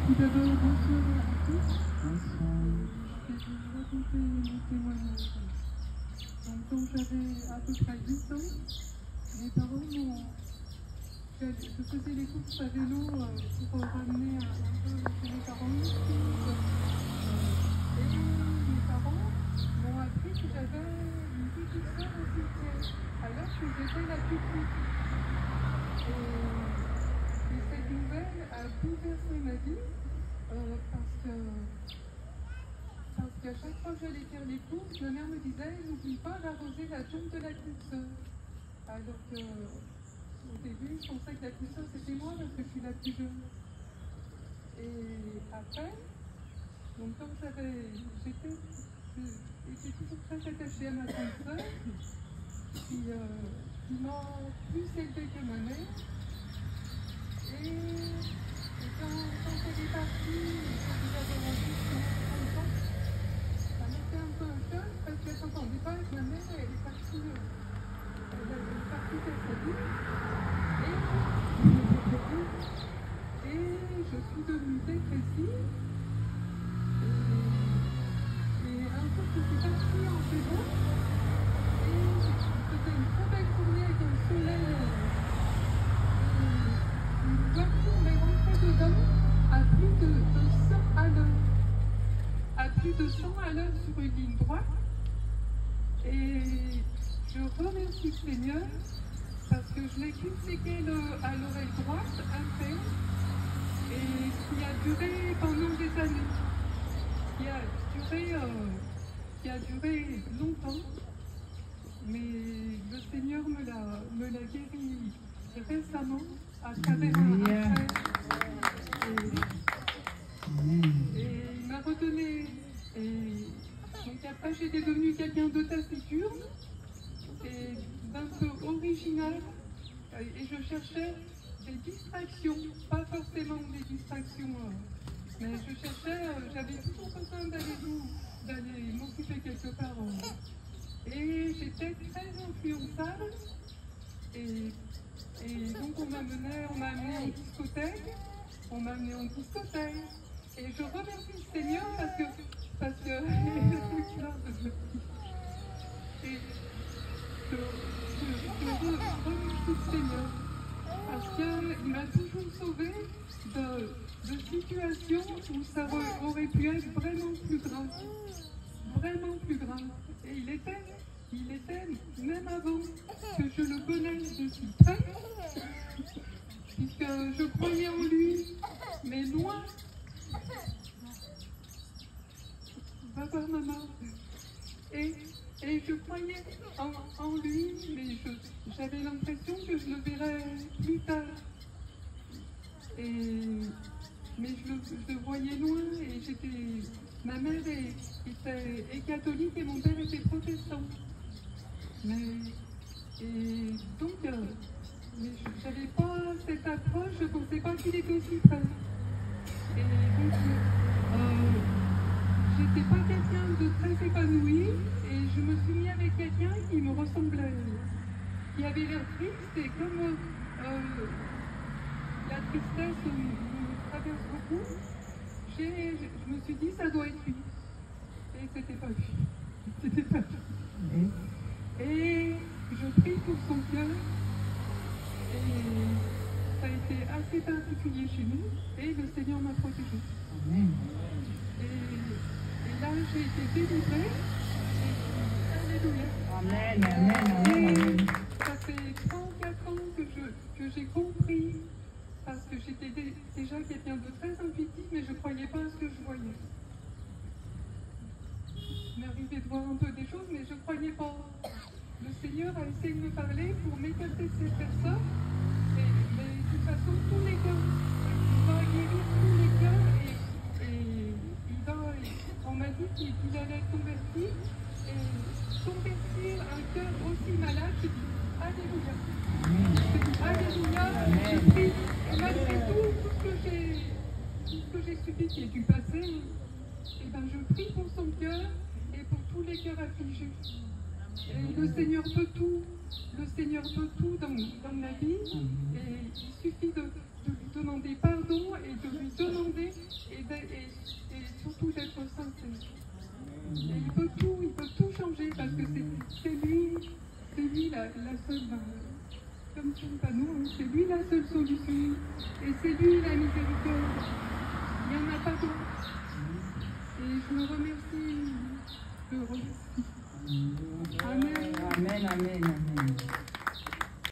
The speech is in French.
Tout d'abord, bonsoir à tous. Bonsoir. Je vais vous raconter mon témoignage. Donc, quand j'avais à peu près 8 ans, mes parents m'ont... Je faisais les courses à vélo pour ramener un peu chez mes parents. Et mes parents m'ont appris que j'avais une petite sœur aussi. Alors, j'étais la plus petite. Et cette nouvelle a bouleversé ma vie parce qu'à chaque fois que j'allais faire les courses, ma mère me disait n'oublie pas d'arroser la tombe de la petite sœur. Alors que au début, je pensais que la petite sœur c'était moi parce que je suis la plus jeune. Et après, donc comme j'étais toujours très attachée à ma grande sœur, qui m'a plus élevée que ma mère. Et quand elle est partie, quand j'avais rendu 30 ans, ça m'a fait un peu un choc parce qu'elle ne s'entendait pas avec ma mère, elle est partie faire sa vie. Et je suis devenue dépressive. Et un jour, je suis partie en vélo. Et c'était une très belle journée avec un soleil. Une voiture m'est rentrée dedans à plus de 100 à l'heure. À plus de 100 à l'heure sur une ligne droite. Et je remercie le Seigneur parce que je n'ai qu'une séquelle à l'oreille droite, interne, et qui a duré pendant des années. Qui a duré longtemps, mais le Seigneur me l'a guéri récemment à travers un frère. Et il m'a redonné. Et donc après, j'étais devenue quelqu'un de taciturne et d'un peu original. Et je cherchais des distractions, pas forcément des distractions, mais je cherchais, j'avais toujours besoin d'aller m'occuper quelque part. Et j'étais très influençable. Et donc on m'a amené en discothèque, et je remercie le Seigneur parce que et je remercie le Seigneur parce qu'il m'a toujours sauvé de situations où ça aurait pu être vraiment plus grave, et il était même avant que je le connaisse de si près, puisque je croyais en lui, mais loin. Va voir maman. Et je croyais en lui, mais j'avais l'impression que je le verrais plus tard. Mais je le voyais loin, et ma mère est catholique et mon père était protestant. Et donc, j'avais pas cette approche, je ne pensais pas qu'il était aussi près. Et donc, j'étais pas quelqu'un de très épanoui, et je me suis mis avec quelqu'un qui me ressemblait, qui avait l'air triste, et comme la tristesse me traverse beaucoup, je me suis dit ça doit être lui. Et c'était pas lui. Et je prie pour son cœur. Et ça a été assez particulier chez nous, et le Seigneur m'a protégée. Amen. Et là, j'ai été délivrée. Alléluia. Amen, amen, amen. Et ça fait 34 ans que j'ai compris, parce que j'étais déjà quelqu'un de très intuitif, mais je ne croyais pas à ce que je voyais. Il m'arrivait de voir un peu des choses, mais je ne croyais pas. Le Seigneur a essayé de me parler pour m'écarter de ces personnes, mais de toute façon, tous les cœurs, il va guérir tous les cœurs, et on m'a dit qu'il allait convertir, et convertir un cœur aussi malade. Je dis Alléluia. Alléluia. Je prie, et malgré tout ce que j'ai subi qui est du passé, et ben je prie pour son cœur et pour tous les cœurs affligés. Et le Seigneur peut tout. Le Seigneur peut tout dans la vie. Et il suffit de lui demander pardon et de lui demander Et il peut tout changer parce que c'est lui la seule, comme sur le panneau, hein, c'est lui la seule solution. Et c'est lui la miséricorde. Il n'y en a pas d'autre. Et je le remercie. Je le remercie. Amen. Amen, amen, amen.